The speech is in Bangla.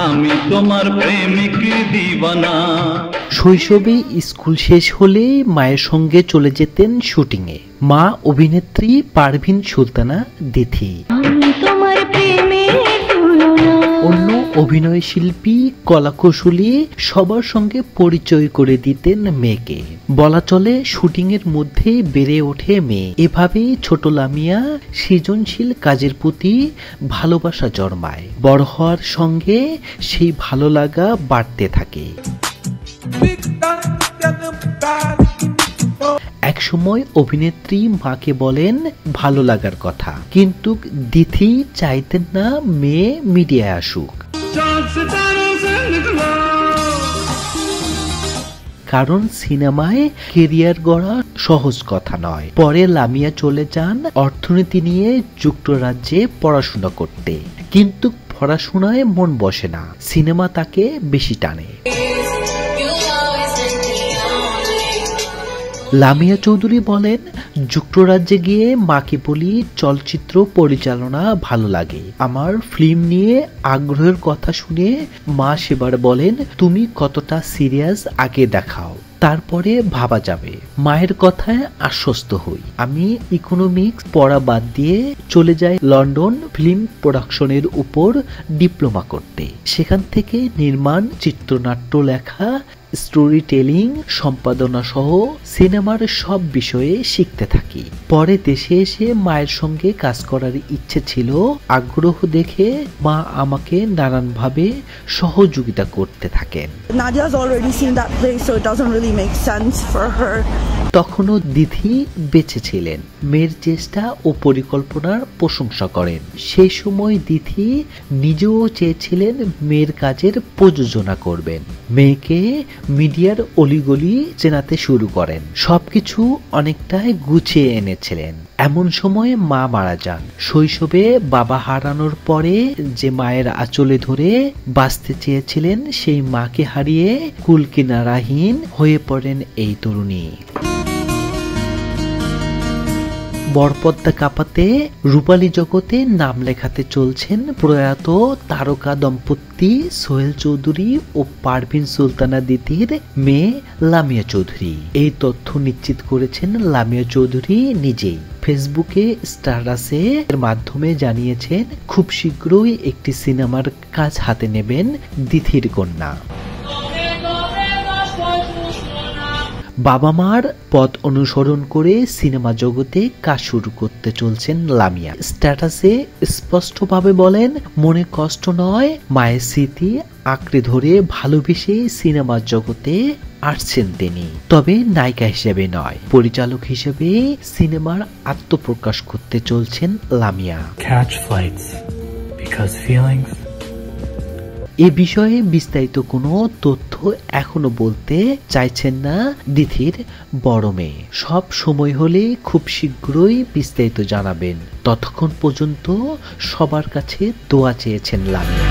আমি তোমার প্রেমিক দিওয়ানা। শৈশবে স্কুল শেষ হলে মায়ের সঙ্গে চলে যেতেন শুটিংয়ে। মা অভিনেত্রী পারভিন সুলতানা দিথি। অন্য অভিনয় শিল্পী, কলাকুশলী সবার সঙ্গে পরিচয় করে দিতেন মেয়েকে। বলা চলে শুটিং এর মধ্যে বেড়ে ওঠে মেয়ে। এভাবেই ছোট লামিয়া সৃজনশীল কাজের প্রতি ভালোবাসা জন্মায়। বড় হওয়ার সঙ্গে সেই ভালো লাগা বাড়তে থাকে। একসময় অভিনেত্রী মাকে বলেন ভালো লাগার কথা, কিন্তু দিথি চাইতেন না মেয়ে মিডিয়ায় আসুক, কারণ সিনেমায় কেরিয়ার গড়া সহজ কথা নয়। পরে লামিয়া চলে যান অর্থনীতি নিয়ে যুক্তরাজ্যে পড়াশোনা করতে, কিন্তু পড়াশোনায় মন বসে না, সিনেমা তাকে বেশি টানে। লামিয়া চৌধুরী বলেন, যুক্তরাজ্যে গিয়ে মাকে বলি চলচ্চিত্র পরিচালনা ভালো লাগে। আমার ফিল্ম নিয়ে আগ্রহের কথা শুনে মা সেবার বলেন, তুমি কতটা সিরিয়াস আগে দেখাও, তারপরে ভাবা যাবে। মায়ের কথায় আশ্বস্ত হই। আমি ইকোনমিক্স পড়া বাদ দিয়ে চলে যাই লন্ডন ফিল্ম প্রোডাকশনের উপর ডিপ্লোমা করতে। সেখান থেকে নির্মাণ, চিত্রনাট্য লেখা, স্টোরি টেলিং, সম্পাদনা সহ সিনেমার সব বিষয়ে শিখতে থাকি। পরে দেশে এসে মায়ের সঙ্গে কাজ করার ইচ্ছে ছিল। আগ্রহ দেখে মা আমাকে নানানভাবে সহযোগিতা করতে থাকেন। তখনও দিথি বেঁচে ছিলেন। মেয়ের চেষ্টা ও পরিকল্পনার প্রশংসা করেন। সেই সময় দিথি নিজেও চেয়েছিলেন মেয়ের কাজের প্রযোজনা করবেন। মেয়েকে মিডিয়ার অলিগলি চেনাতে শুরু করেন। সবকিছু অনেকটাই গুছিয়ে এনেছিলেন। এমন সময়ে মা মারা যান। শৈশবে বাবা হারানোর পরে যে মায়ের আঁচলে ধরে বাঁচতে চেয়েছিলেন, সেই মাকে হারিয়ে কুলকিনারাহীন হয়ে পড়েন এই তরুণী। বরপদ্মা কাঁপাতে রূপালী জগতে নাম লেখাতে চলছেন প্রয়াত তারকা দম্পতি সোহেল চৌধুরী ও পারভিন সুলতানা দিথির মেয়ে লামিয়া চৌধুরী। এই তথ্য নিশ্চিত করেছেন লামিয়া চৌধুরী নিজেই। ফেসবুকে স্ট্যাটাসের মাধ্যমে জানিয়েছেন, খুব শীঘ্রই একটি সিনেমার কাজ হাতে নেবেন দিথির কন্যা। বাবা মার পথ অনুসরণ করে সিনেমা জগতে কাজ শুরু করতে চলছেন লামিয়া। স্ট্যাটাসে স্পষ্টভাবে বলেন, মনে কষ্ট নয়, মায়ের স্মৃতি আঁকড়ে ধরে ভালোবেসে সিনেমা জগতে আসছেন তিনি। তবে নায়িকা হিসেবে নয়, পরিচালক হিসেবে সিনেমার আত্মপ্রকাশ করতে চলছেন লামিয়া। এ বিষয়ে বিস্তারিত কোনো তথ্য এখনো বলতে চাইছেন না দিথির বড় মেয়ে। সব সময় হলে খুব শীঘ্রই বিস্তারিত জানাবেন। ততক্ষণ পর্যন্ত সবার কাছে দোয়া চেয়েছেন লামিয়া।